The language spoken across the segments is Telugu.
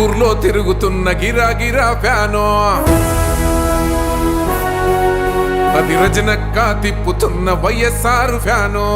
గుంటూరులో తిరుగుతున్న గిరాగిరా ఫ్యాను, అది రజనక్క తిప్పుతున్న వైఎస్ఆర్ ఫ్యాను.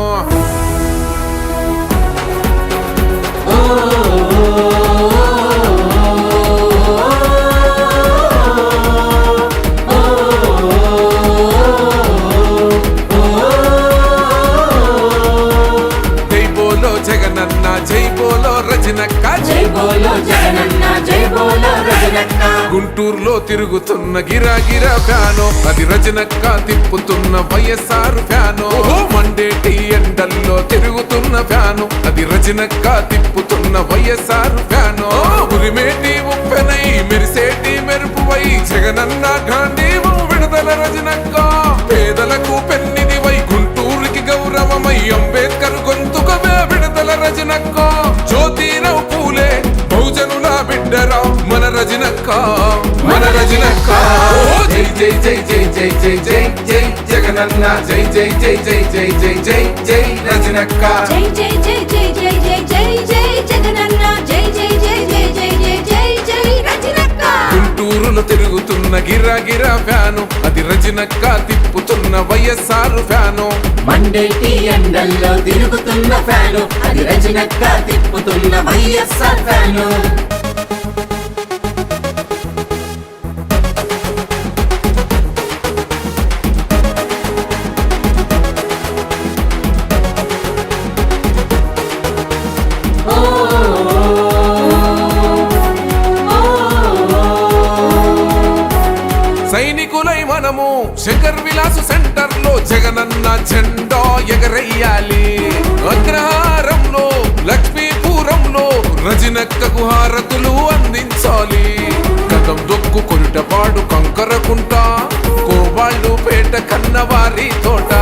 జై బోలో జగనన్న, జై బోలో రజనక్క, జై బోలో జగనన్న, జై బోలో రజనక్క. గుంటూరులో తిరుగుతున్న గిరాగిరా ఫ్యాను, అది రజనక్క తిప్పుతున్న వైఎస్ఆర్ ఫ్యాను. మండేటి ఎండల్లో తిరుగుతున్న ఫ్యాను, అది రజనక్క తిప్పుతున్న వైఎస్ఆర్ ఫ్యాను. ఉరిమేటి ఉప్పెనై మెరిసేటి మెరుపువై జగనన్న గాంధీవు విడుదల రజనక్క. పేదలకు పెన్నిదివై గుంటూరుకి గౌరవమై అంబేద్కర్ గొంతుకవే విడుదల రజనక్క. జ్యోతిరావు పూలే బహుజనుల బిడ్డరా మన రజనక్క, మన రజనక్క. జై జై జై జై జై జై జై జై జగనన్న, జై జై జై జై జై జై జై జై రజనక్క. జై జై జై జై జై జై జై జై జగనన్న, జై జై జై జై జై జై జై జై రజనక్క. గుంటూరులో తిరుగుతున్న గిరాగిరా ఫ్యాను, అది రజనక్క తిప్పుతున్న వైఎస్ఆర్ ఫ్యాను. మండేటి ఎండల్లో తిరుగుతున్న ఫ్యాను, అది రజనక్క తిప్పుతున్న వైఎస్ఆర్ ఫ్యాను. సైనికులై మనము శంకర్ విలాస్ సెంటర్ లో జగనన్న జెండా ఎగరయ్యాలి. అగ్రహారంలో లక్ష్మీపురంలో రజనక్కకు హారతులు అందించాలి. గతం దొక్కు కొరిటపాడు కంకరకుంట కోబాళ్ళు పేట కన్నవారి తోట,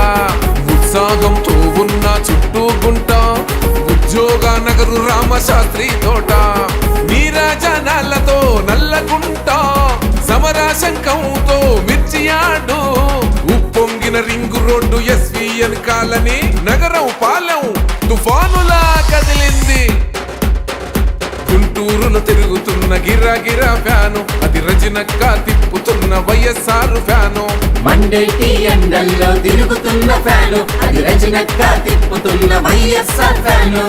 ఉత్సాహంతో ఉన్న చుట్టూ గుంట ఉద్యోగ నగరు రామశాస్త్రి తోట, నీరాజనాలతో నల్లగుంట సమరాశంకంతో మిర్చియాడు, ఉప్పొంగిన రింగు రోడ్డు ఎస్విఎన్ కాలనీ నగరం పాలెం తుఫానులా కదిలింది. గుంటూరులో తిరుగుతున్న గిరాగిరా ఫ్యాను, అది రజనక్క తిప్పుతున్న వైఎస్ఆర్ ఫ్యాను. మండేటి ఎండల్లో తిరుగుతున్న ఫ్యాను, అది రజనక్క తిప్పుతున్న వైఎస్ఆర్ ఫ్యాను.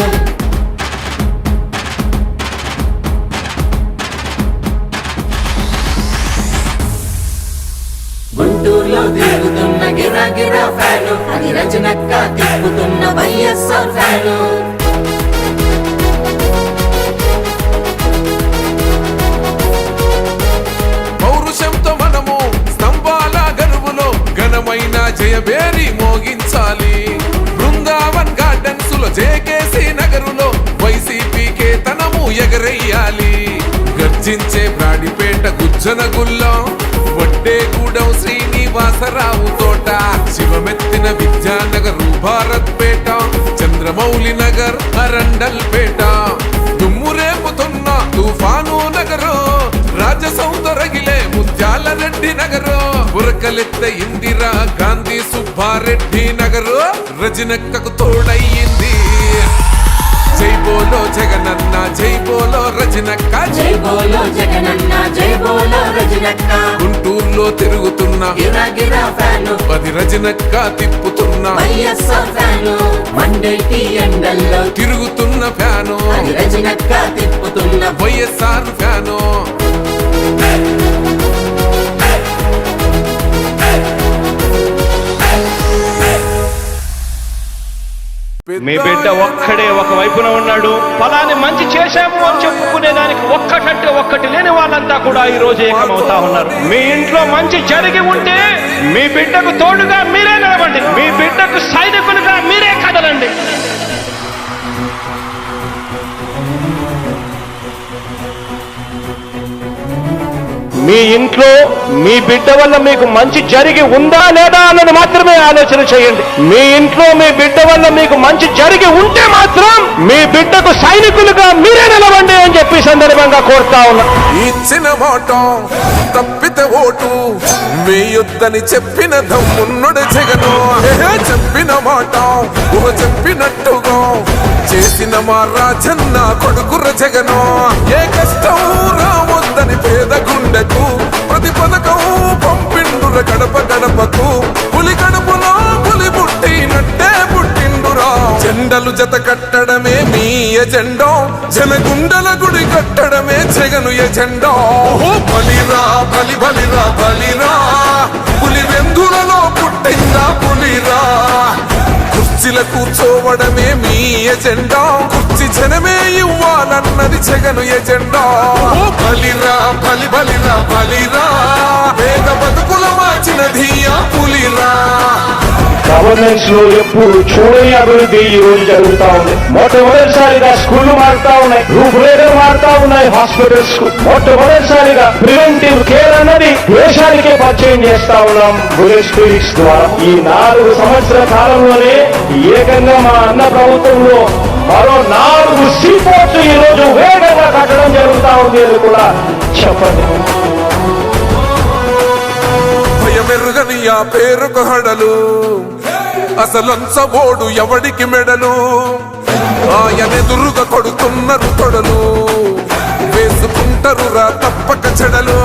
గుంటూరులో తిరుగుతున్న గిరాగిరా ఫ్యాను, అది రజనక్క తిప్పుతున్న వైఎస్ఆర్ ఫ్యాను. పౌరుషంతో మనము స్తంభాల గరువులో ఘనమైన జయబేరి మోగించాలి. బృందావన్ గార్డెన్స్ లో జేకేసీ నగరులో వైసీపీకే తనము ఎగరయ్యాలి. గర్జించే బ్రాడిపేట గుజ్జన గుల్లో వడ్డేగూడెం శ్రీనివాసరావు తోట, శివమెత్తిన విద్యానగర్ భారత్ పేట, చంద్రమౌళి నగర్ అరండల్ పేట, దుమ్మురేపుతున్న తుఫాను నగరు రాజసౌదరగిలే ముత్యాల రెడ్డి నగరు, ఉరకలెత్త ఇందిరా గాంధీ సుబ్బారెడ్డి నగరు రజనక్కకు తోడయ్యింది. జై బోలో జగనన్న, జై బోలో రజనక్క, జై బోలో జగనన్న, జై బోలో రజనక్క. గుంటూరులో తిరుగుతున్న గిరాగిరా ఫ్యాను, అది రజనక్క తిప్పుతున్న వైఎస్ఆర్ ఫ్యాను. మండేటి ఎండల్లో తిరుగుతున్న ఫ్యాను, అది రజనక్క తిప్పుతున్న వైఎస్ఆర్ ఫ్యాను. మీ బిడ్డ ఒక్కడే ఒక వైపున ఉన్నాడు. ఫలాన్ని మంచి చేశాము అని చెప్పుకునే దానికి ఒక్కటంటే ఒక్కటి లేని వాళ్ళంతా కూడా ఈ రోజు ఏకమవుతా ఉన్నారు. మీ ఇంట్లో మంచి జరిగి ఉంటే మీ బిడ్డకు తోడుగా మీరే నిలబండి, మీ బిడ్డకు సైనికులుగా మీరే కదలండి. మీ ఇంట్లో మీ బిడ్డ వల్ల మీకు మంచి జరిగి ఉందా లేదా అన్నది మాత్రమే ఆలోచన చేయండి. మీ ఇంట్లో మీ బిడ్డ వల్ల మీకు మంచి జరిగి ఉంటే మాత్రం మీ బిడ్డకు సైనికులుగా మీరే నిలవండి అని చెప్పి సందర్భంగా కోరుతా ఉన్నా. ఇచ్చిన మాట తప్పితే ఓటు వేయొద్దని చెప్పిన దమ్మున్నడు జగను. చెప్పిన మాట చెప్పినట్టుగా చేసి తెచ్చిన మా రాజన్న కొడుకుర జగనో. ఏ కష్టం రావద్దని పేద గుండెకు ప్రతి పథకం పంపిండుర గడప గడపకు. పులి గడపలో పులి పుట్టినట్టే పుట్టిండురా. జెండలు జత కట్టడమే మీ ఎజెండో, జనగుండల గుడి కట్టడమే జగను ఎజెండో. బలిరా బలి బలిరా బలిరా, పులి వెందులలో పుట్టిందా పులిరా. కుర్చీల కూర్చోవడమే మీ ఎజెండా, కుర్చీ జనమే ఇవ్వాలన్నది జగను ఎజెండా. బలిరా బలి బలిరా బలిరా, పేద బతుకుల మార్చినది ఆ పులిరా. గవర్నెన్స్ లో ఎప్పుడు చూడని అభివృద్ధి ఈ రోజు జరుగుతా ఉంది. మొట్టమొదటిసారిగా స్కూళ్లు మారుతా ఉన్నాయి, రూపురేఖలు మారుతా ఉన్నాయి. హాస్పిటల్స్ మొట్టమొదటిసారిగా ప్రివెంటివ్ కేర్ అన్నది దేశానికే పరిచయం చేస్తా ఉన్నాం బుల్లెట్ స్పిరిట్స్ ద్వారా. ఈ 4 సంవత్సరాల కాలంలోనే ఏకంగా మా అన్న ప్రభుత్వంలో మరో 4 సీపోర్ట్స్ ఈ రోజు వేగంగా కట్టడం జరుగుతా ఉంది అని కూడా చెప్పండి. భయమెరుగని ఆ పేరుకు హడలు, అసలంచబోడు ఎవడికి మెడలు. ఆయనెదురుగా కొడుతున్నారు తొడలు, వేసుకుంటారు రా తప్పక చెడలు.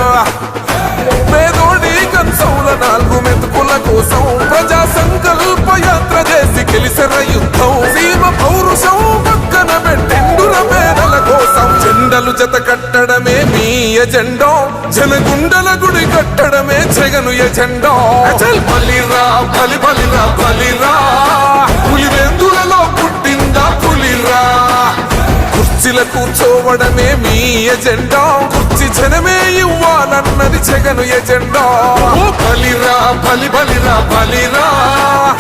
పేదోడి కంచంల 4 మెతుకుల కోసం ప్రజా సంకల్ప యాత్ర చేసి గెలిసిన యుద్ధం. సీమ పౌరుషం పక్కన పెట్టిండుల పేదల కోసం. జెండలు జత కట్టడమే మీ ఎజెండో, జనగుండల గుడి కట్టడమే జగను ఎజెండో. బలిరా బలి బలిరా బలిరా, పులి వెందులలో పుట్టిందా పులిరా. కుర్చీల కూర్చోవడమే మీ ఎజెండా, కుర్చీ జనమే ఇవ్వాలన్నది జగను ఎజెండా. బలిరా బలి బలిరా బలిరా,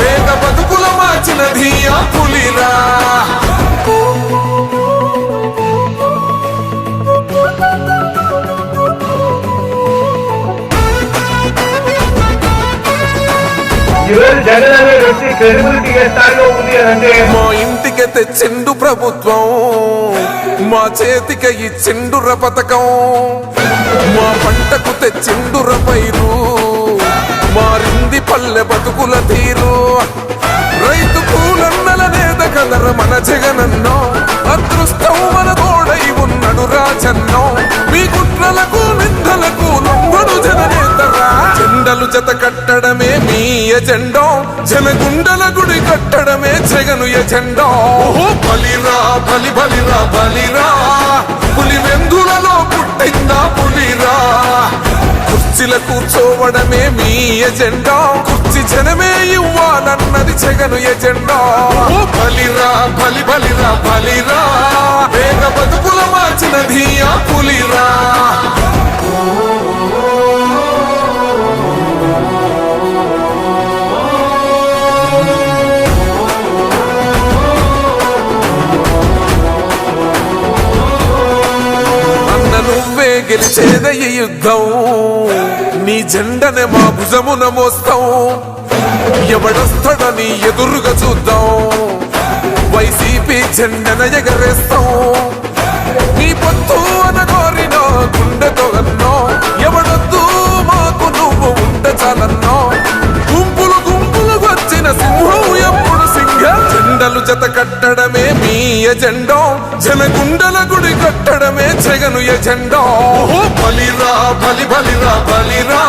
పేద బతుకుల మార్చినది ఆ పులిరా. ఈరోజు జగన్ అనే వ్యక్తి క్రెడిబిలిటీ ఏ స్థాయిలో ఉంది అంటే మా ఇంటికి తెచ్చిండు ప్రభుత్వం, మా చేతికి ఇచ్చిండుర పథకం. మా పంటకు తెచ్చిండుర పైరు, మారింది పల్లె బతుకుల తీరు. రైతు కూలన్నల నేత కదర మన జగనన్నో, అదృష్టం మన తోడై ఉన్నడు రాజన్నో. మీ కుట్రలకు నిందలకు లొంగడు జననేతరా. జెండలు జత కట్టడమే మీ ఎజెండో, జనగుండల గుడి కట్టడమే జగను ఎజెండో. బలిరా బలి బలిరా బలిరా, పులి వెందులలో పుట్టిందా పులిరా. కుర్చీల కూర్చోవడమే మీ ఎజెండా, కుర్చీ జనమే ఇవ్వాలన్నది జగను ఎజెండా. బలిరా బలి బలిరా బలిరా, పేద బతుకుల మార్చినది ఆ పులిరా. నువ్వే గెలిచేద ఈ యుద్ధం, నీ జెండనే మా భుజమున మోస్తాం. ఎవడొస్తాడని ఎదురుగా చూద్దాం, వైసీపీ జెండన ఎగరేస్తాం. నీ పొత్తు అనగోరిన గుండెతో అన్నో, ఎవడొద్దు మాకు నువ్వు ఉంటే చాలన్నో. గుంపులు గుంపులు వచ్చిన సింహం ఎప్పుడు సింహ. జెండలు జత కట్టడమే మీ ఎజెండో, జనగుండల గుడి కట్టడమే జగను ఎజెండో. బలిరా బలి బలిరా బలిరా,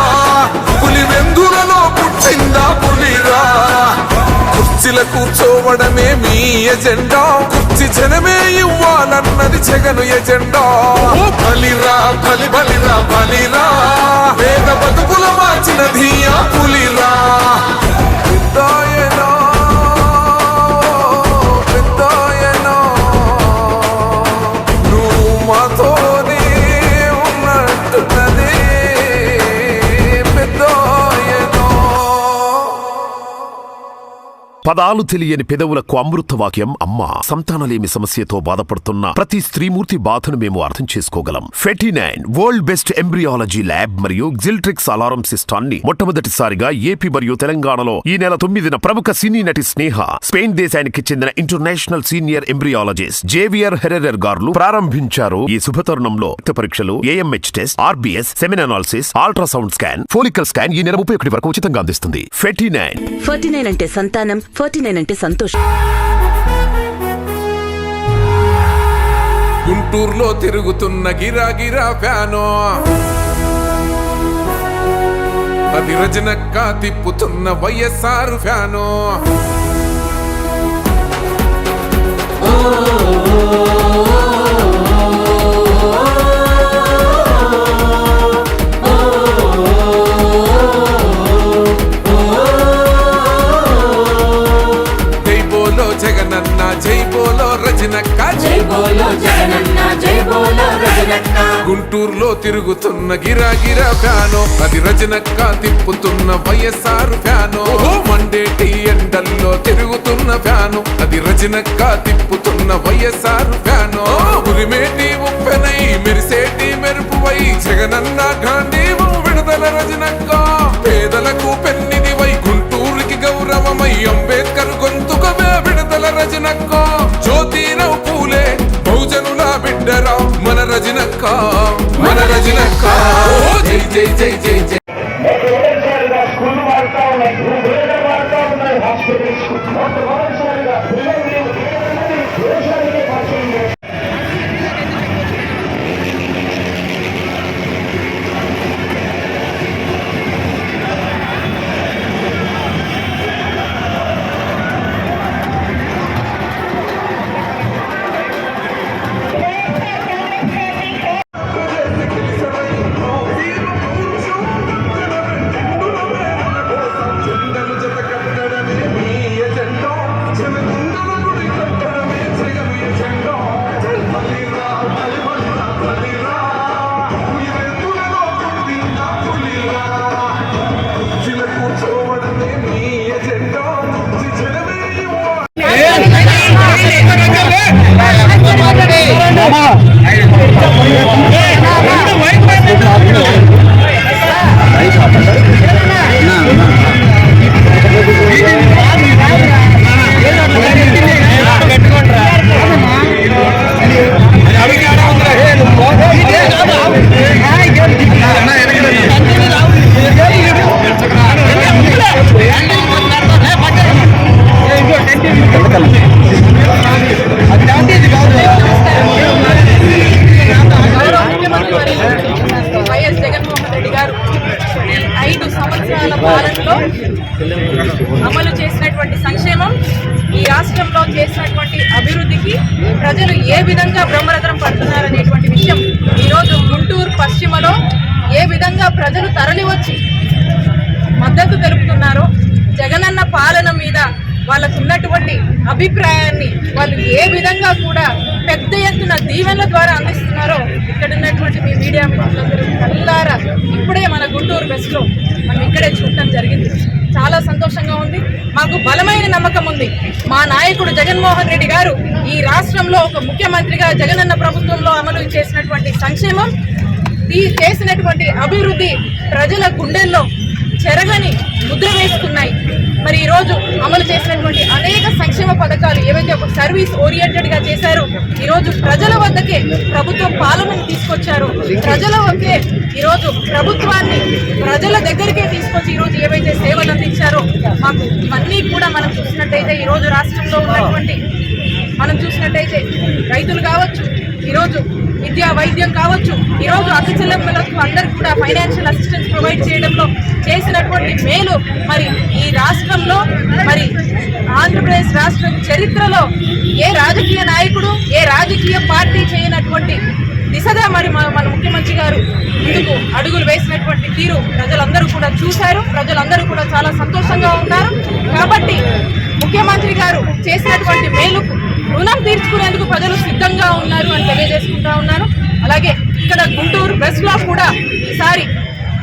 పులి వెందులలో పుట్టిందా పులిరా. కుర్చీల కూర్చోవడమే మీ ఎజెండా, కుర్చీ జనమే ఇవ్వాలన్నది జగను ఎజెండా. బలిరా బలి బలిరా బలిరా, పేద బతుకుల మార్చినది ఆ పులిరా. పెద్దాయనా పెద్దాయనా, నువ్వు మాతోనే ఉన్నట్టున్నది పెద్దాయనా. పదాలు తెలియని పెదవులకు అమృత వాక్యం అమ్మ. సంతానలేమి సమస్యతో బాధపడుతున్న ప్రతి స్త్రీమూర్తి బాధను మేము అర్థం చేసుకోగలం. ఫెటినైన్ వరల్డ్ బెస్ట్ ఎంబ్రియాలజీ ల్యాబ్ మరియు జిల్ట్రిక్స్ అలారం సిస్టాన్ని మొట్టమొదటిసారిగా ఏపీ మరియు తెలంగాణలో ఈ నెల 9న ప్రముఖ సినీ నటి స్నేహ, స్పెయిన్ దేశానికి చెందిన international senior embryologist Javier Herrera గారు ప్రారంభించారు. ఈ శుభతరుణంలో రక్త పరీక్షలు, AMH test, RBS, semen analysis, ultrasound scan, follicle scan ఈ నెల 31 వరకు ఉచితంగా అందిస్తుంది. ఫెటినైన్ అంటే సంతానం, 49 అంటే సంతోషం. గుంటూరులో తిరుగుతున్న గిరాగిరా ఫ్యాను, అది రజనక్క తిప్పుతున్న వైఎస్ఆర్ ఫ్యాను. జగనన్న జై బోలో రజనక్క, జై బోలో జగనన్న జై బోలో రజనక్క. గుంటూరులో తిరుగుతున్న గిరాగిరా ఫ్యాను, అది రజనక్క తిప్పుతున్న వైఎస్ఆర్ ఫ్యాను. మండేటి ఎండల్లో తిరుగుతున్న ఫ్యాను, అది రజనక్క తిప్పుతున్న వైఎస్ఆర్ ఫ్యాను. ఉరిమేటి ఉప్పెనై మెరిసేటి మెరుపువై జగనన్న గాంధీవు విడుదల రజనక్క. పేదలకు పెన్నిదివై గుంటూరుకి గౌరవమై అంబేద్కర్ గొంతుకవే విడుదల రజనక్క. జ్యోతిరావు పూలే బహుజనుల బిడ్డరా మన రజనక్క, మన రజనక్క. జై జై జై జై జై. వైఎస్ జగన్మోహన్ రెడ్డి గారు 5 సంవత్సరాల పాలనలో అమలు చేసినటువంటి సంక్షేమం, ఈ రాష్ట్రంలో చేసినటువంటి అభివృద్ధికి ప్రజలు ఏ విధంగా బ్రహ్మరథం పడుతున్నారనేటువంటి విషయం ఈరోజు గుంటూరు పశ్చిమలో ఏ విధంగా ప్రజలు తరలివచ్చి మద్దతు తెలుపుతున్నారో, జగనన్న పాలన మీద వాళ్ళకు ఉన్నటువంటి అభిప్రాయాన్ని వాళ్ళు ఏ విధంగా కూడా పెద్ద ఎత్తున దీవెనల ద్వారా అందిస్తున్నారో ఇక్కడ ఉన్నటువంటి మీ మీడియా మిత్రులందరూ కళ్ళారా ఇప్పుడే మన గుంటూరు వెస్ట్లో మనం ఇక్కడే చూడటం జరిగింది. చాలా సంతోషంగా ఉంది. మాకు బలమైన నమ్మకం ఉంది. మా నాయకుడు జగన్మోహన్ రెడ్డి గారు ఈ రాష్ట్రంలో ఒక ముఖ్యమంత్రిగా జగనన్న ప్రభుత్వంలో అమలు చేసినటువంటి సంక్షేమం, చేసినటువంటి అభివృద్ధి ప్రజల గుండెల్లో చెరగని ముద్ర వేసుకున్నాయి. మరి ఈరోజు అమలు చేసినటువంటి అనేక సంక్షేమ పథకాలు ఏవైతే ఒక సర్వీస్ ఓరియంటెడ్గా చేశారో, ఈరోజు ప్రజల వద్దకే ప్రభుత్వ పాలనను తీసుకొచ్చారో, ప్రజల వద్దే ఈరోజు ప్రభుత్వాన్ని ప్రజల దగ్గరికే తీసుకొచ్చి ఈరోజు ఏవైతే సేవలు అందించారో, మాకు ఇవన్నీ కూడా మనం చూసినట్టయితే ఈరోజు రాష్ట్రంలో ఉన్నటువంటి మనం చూసినట్టయితే రైతులు కావచ్చు, ఈరోజు విద్యా వైద్యం కావచ్చు, ఈరోజు అక్క చెల్లెమ్మలకు అందరికీ కూడా ఫైనాన్షియల్ అసిస్టెన్స్ ప్రొవైడ్ చేయడంలో చేసినటువంటి మేలు మరి ఈ రాష్ట్రంలో, మరి ఆంధ్రప్రదేశ్ రాష్ట్ర చరిత్రలో ఏ రాజకీయ నాయకుడు ఏ రాజకీయ పార్టీ చేయనటువంటి దిశగా మరి మన ముఖ్యమంత్రి గారు ముందుకు అడుగులు వేసినటువంటి తీరు ప్రజలందరూ కూడా చూశారు. ప్రజలందరూ కూడా చాలా సంతోషంగా ఉన్నారు. కాబట్టి ముఖ్యమంత్రి గారు చేసినటువంటి మేలుకు రుణం తీర్చుకునేందుకు ప్రజలు సిద్ధంగా ఉన్నారు అని తెలియజేసుకుంటా ఉన్నాను. అలాగే ఇక్కడ గుంటూరు వెస్ట్ లో కూడా ఈసారి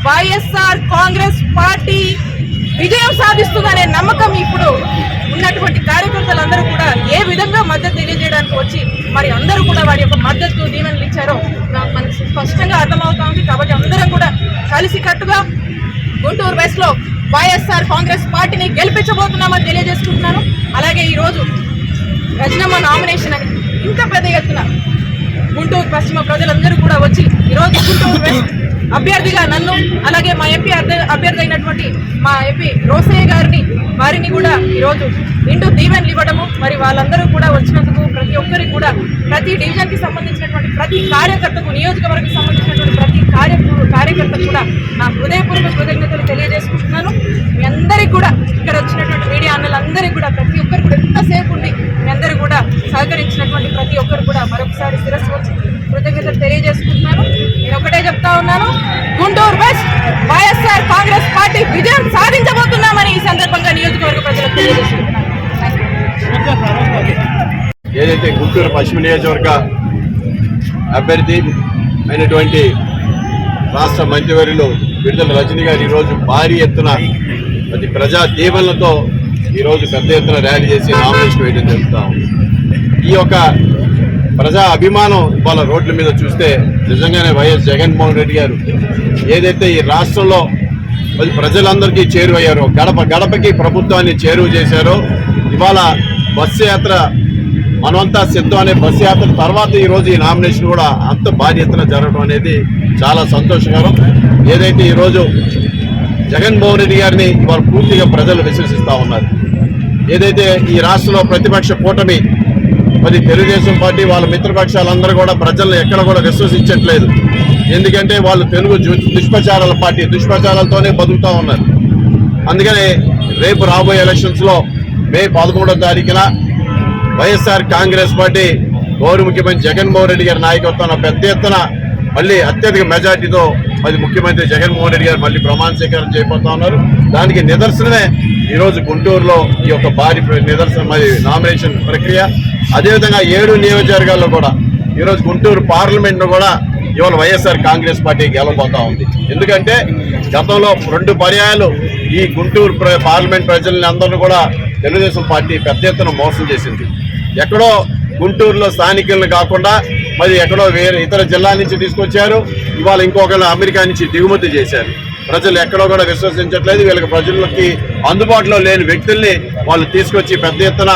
వైఎస్ఆర్ కాంగ్రెస్ పార్టీ విజయం సాధిస్తుందనే నమ్మకం ఇప్పుడు ఉన్నటువంటి కార్యకర్తలందరూ కూడా ఏ విధంగా మద్దతు తెలియజేయడానికి వచ్చి మరి అందరూ కూడా వారి యొక్క మద్దతు దీవెనలు ఇచ్చారో మనకు స్పష్టంగా అర్థమవుతా ఉంది. కాబట్టి అందరం కూడా కలిసికట్టుగా గుంటూరు వెస్ట్ లో వైఎస్ఆర్ కాంగ్రెస్ పార్టీని గెలిపించబోతున్నామని తెలియజేసుకుంటున్నాను. అలాగే ఈరోజు రజనమ్మ నామినేషన్ అని ఇంత పెద్ద ఎత్తున గుంటూరు పశ్చిమ ప్రజలందరూ కూడా వచ్చి ఈరోజు గుంటూరు వెస్ట్ అభ్యర్థిగా నన్ను, అలాగే మా ఎంపీ అభ్యర్థి అయినటువంటి మా ఎంపీ రోసయ్య గారిని, వారిని కూడా ఈరోజు నిండు దీవెనలు ఇవ్వడము, మరి వాళ్ళందరూ కూడా వచ్చినందుకు ప్రతి ఒక్కరికి కూడా, ప్రతి డివిజన్కి సంబంధించినటువంటి ప్రతి కార్యకర్తకు, నియోజకవర్గం సంబంధించినటువంటి ప్రతి కార్యకర్తకు కూడా నా హృదయపూర్వక కృతజ్ఞతలు తెలియజేసుకుంటున్నాను. మీ అందరికీ కూడా, ఇక్కడ వచ్చినటువంటి మీడియా అన్నలందరికీ కూడా, ప్రతి ఒక్కరు కూడా ఎంతసేపు ఉండి మీ అందరూ కూడా సహకరించినటువంటి ప్రతి ఒక్కరు కూడా మరొకసారి శిరస్సు వచ్చి కృతజ్ఞతలు తెలియజేసుకుంటున్నాను. నేను ఒకటే చెప్తా ఉన్నాను, గుంటూరు వెస్ట్ వైఎస్ఆర్ కాంగ్రెస్ పార్టీ విజయం సాధించబోతున్నామని ఈ సందర్భంగా నియోజకవర్గ ప్రజలకు తెలియజేసుకుంటున్నాను. ఏదైతే గుంటూరు పశ్చిమ నియోజకవర్గ అభ్యర్థి అయినటువంటి రాష్ట్ర మంత్రివర్యులు విడుదల రజనీ గారు ఈరోజు భారీ ఎత్తున అది ప్రజా దీవెనలతో ఈరోజు పెద్ద ఎత్తున ర్యాలీ చేసి నామినేషన్ వేయడం జరుగుతూ ఉంది. ఈ యొక్క ప్రజా అభిమానం వాళ్ళ రోడ్ల మీద చూస్తే నిజంగానే వైఎస్ జగన్మోహన్ రెడ్డి గారు ఏదైతే ఈ రాష్ట్రంలో ప్రజలందరికీ చేరువయ్యారో, గడప గడపకి ప్రభుత్వాన్ని చేరువ చేశారో, ఇవాళ బస్సు యాత్ర మనమంతా సిద్ధం అనే బస్సు యాత్ర తర్వాత ఈరోజు ఈ నామినేషన్ కూడా అంత భారీ ఎత్తున జరగడం అనేది చాలా సంతోషకరం. ఏదైతే ఈరోజు జగన్మోహన్ రెడ్డి గారిని ఇవాళ పూర్తిగా ప్రజలు విశ్వసిస్తూ ఉన్నారు. ఏదైతే ఈ రాష్ట్రంలో ప్రతిపక్ష కూటమి మరి తెలుగుదేశం పార్టీ వాళ్ళ మిత్రపక్షాలందరూ కూడా ప్రజలను ఎక్కడ కూడా విశ్వసించట్లేదు. ఎందుకంటే వాళ్ళు తెలుగు దుష్ప్రచారాల పార్టీ, దుష్ప్రచారాలతోనే బతుకుతూ ఉన్నారు. అందుకనే రేపు రాబోయే ఎలక్షన్స్లో మే 11వ తారీఖున వైఎస్ఆర్ కాంగ్రెస్ పార్టీ గౌరవ ముఖ్యమంత్రి జగన్మోహన్ రెడ్డి గారి నాయకత్వంలో పెద్ద ఎత్తున మళ్ళీ అత్యధిక మెజార్టీతో మరి ముఖ్యమంత్రి జగన్మోహన్ రెడ్డి గారు మళ్ళీ ప్రమాణ స్వీకారం చేయబోతా ఉన్నారు. దానికి నిదర్శనమే ఈరోజు గుంటూరులో ఈ యొక్క భారీ నిదర్శనం మరి నామినేషన్ ప్రక్రియ. అదేవిధంగా 7 నియోజకవర్గాల్లో కూడా ఈరోజు గుంటూరు పార్లమెంట్ను కూడా ఇవాళ వైఎస్ఆర్ కాంగ్రెస్ పార్టీ గెలవబోతా ఉంది. ఎందుకంటే గతంలో 2 పర్యాయాలు ఈ గుంటూరు పార్లమెంట్ ప్రజల్ని అందరూ కూడా తెలుగుదేశం పార్టీ పెద్ద ఎత్తున మోసం చేసింది. ఎక్కడో గుంటూరులో స్థానికులను కాకుండా మరి ఎక్కడో వేరే ఇతర జిల్లా నుంచి తీసుకొచ్చారు. ఇవాళ ఇంకొకరు అమెరికా నుంచి దిగుమతి చేశారు. ప్రజలు ఎక్కడో కూడా విశ్వసించట్లేదు. వీళ్ళకి ప్రజలకి అందుబాటులో లేని వ్యక్తుల్ని వాళ్ళు తీసుకొచ్చి పెద్ద ఎత్తున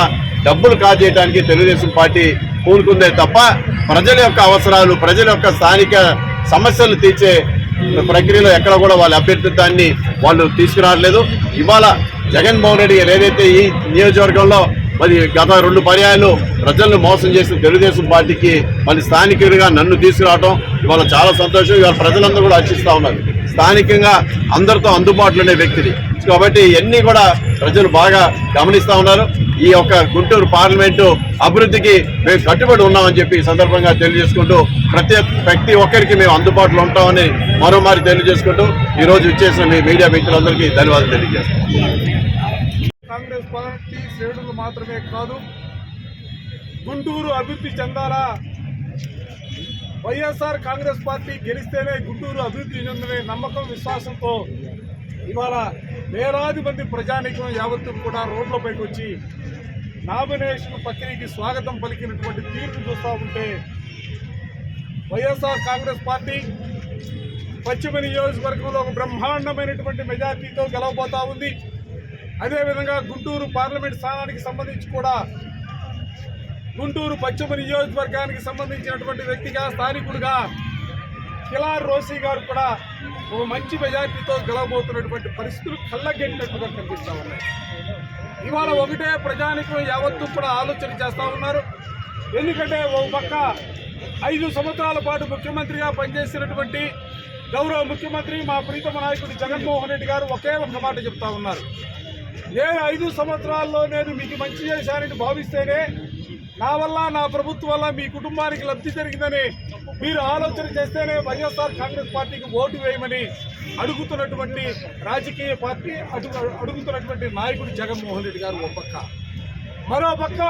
డబ్బులు కాజేయడానికి తెలుగుదేశం పార్టీ పూనుకుందే తప్ప ప్రజల యొక్క అవసరాలు, ప్రజల యొక్క స్థానిక సమస్యలు తీర్చే ప్రక్రియలో ఎక్కడ కూడా వాళ్ళ అభ్యర్థిత్వాన్ని వాళ్ళు తీసుకురావట్లేదు. ఇవాళ జగన్మోహన్ రెడ్డి గారు ఏదైతే ఈ నియోజకవర్గంలో మరి గత 2 పర్యాయాలు ప్రజలను మోసం చేసిన తెలుగుదేశం పార్టీకి మళ్ళీ స్థానికుడిగా నన్ను తీసుకురావడం ఇవాళ చాలా సంతోషం. ఇవాళ ప్రజలందరూ కూడా హర్షిస్తూ ఉన్నారు. స్థానికంగా అందరితో అందుబాటులోనే వ్యక్తిని కాబట్టి ఇవన్నీ కూడా ప్రజలు బాగా గమనిస్తూ ఉన్నారు. ఈ యొక్క గుంటూరు పార్లమెంటు అభివృద్ధికి మేము కట్టుబడి ఉన్నామని చెప్పి ఈ సందర్భంగా తెలియజేసుకుంటూ ప్రతి ఒక్కరికి మేము అందుబాటులో ఉంటామని మరోమారి తెలియజేసుకుంటూ ఈరోజు ఇచ్చేసిన మీ మీడియా మిత్రులందరికీ ధన్యవాదాలు తెలియజేస్తాం. కాంగ్రెస్ పార్టీ శ్రేణులు మాత్రమే కాదు, గుంటూరు అభివృద్ధి చెందాలా, వైఎస్ఆర్ కాంగ్రెస్ పార్టీ గెలిస్తేనే గుంటూరు అభివృద్ధి చెందనే నమ్మకం, విశ్వాసంతో ఇవాళ వేలాది మంది ప్రజానీకం యావత్తు కూడా రోడ్లపైకి వచ్చి నామినేషన్ ప్రక్రియకి స్వాగతం పలికినటువంటి తీర్పు చూస్తూ ఉంటే వైఎస్ఆర్ కాంగ్రెస్ పార్టీ పశ్చిమ నియోజకవర్గంలో ఒక బ్రహ్మాండమైనటువంటి మెజార్టీతో గెలవబోతా ఉంది. అదేవిధంగా గుంటూరు పార్లమెంట్ స్థానానికి సంబంధించి కూడా గుంటూరు పశ్చిమ నియోజకవర్గానికి సంబంధించినటువంటి వ్యక్తిగా, స్థానికుడిగా కిలార్ రోసీ గారు కూడా ఓ మంచి మెజార్టీతో గెలవబోతున్నటువంటి పరిస్థితులు కళ్ళగెట్టినట్టుగా కనిపిస్తూ ఉన్నాయి. ఇవాళ ఒకటే ప్రజానికం యావత్తు కూడా ఆలోచన చేస్తూ ఉన్నారు. ఎందుకంటే ఓ పక్క 5 సంవత్సరాల పాటు ముఖ్యమంత్రిగా పనిచేసినటువంటి గౌరవ ముఖ్యమంత్రి మా ప్రీతమ నాయకుడు జగన్మోహన్ రెడ్డి గారు ఒకే ఒక మాట చెప్తా ఉన్నారు, నేను 5 సంవత్సరాల్లో నేను మీకు మంచి చేశానని భావిస్తేనే నా వల్ల, నా ప్రభుత్వం వల్ల మీ కుటుంబానికి లబ్ధి జరిగిందని మీరు ఆలోచన చేస్తేనే వైఎస్ఆర్ కాంగ్రెస్ పార్టీకి ఓటు వేయమని అడుగుతున్నటువంటి రాజకీయ పార్టీ, అడుగుతున్నటువంటి నాయకుడు జగన్మోహన్ రెడ్డి గారు ఒక పక్క. మరో పక్క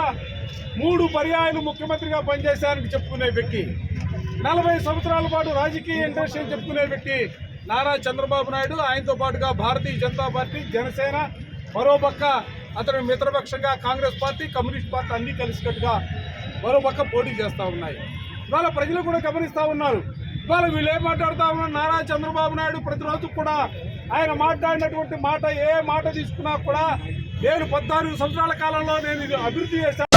3 పర్యాయాలు ముఖ్యమంత్రిగా పనిచేశారని చెప్పుకునే వ్యక్తి, 40 సంవత్సరాల పాటు రాజకీయ ఇండస్ట్రీ అని చెప్పుకునే వ్యక్తి నారా చంద్రబాబు నాయుడు, ఆయనతో పాటుగా భారతీయ జనతా పార్టీ, జనసేన, మరోపక్క అతని మిత్రపక్షంగా కాంగ్రెస్ పార్టీ, కమ్యూనిస్ట్ పార్టీ అన్నీ కలిసికట్టుగా మరోపక్క పోటీ చేస్తూ ఉన్నాయి. ఇవాళ ప్రజలు కూడా గమనిస్తూ ఉన్నారు. ఇవాళ వీళ్ళు ఏం మాట్లాడుతూ ఉన్నారు, నారా చంద్రబాబు నాయుడు ప్రతిరోజు కూడా ఆయన మాట్లాడినటువంటి మాట, ఏ మాట తీసుకున్నా కూడా నేను 14 సంవత్సరాల కాలంలో నేను ఇది అభివృద్ధి చేశాను.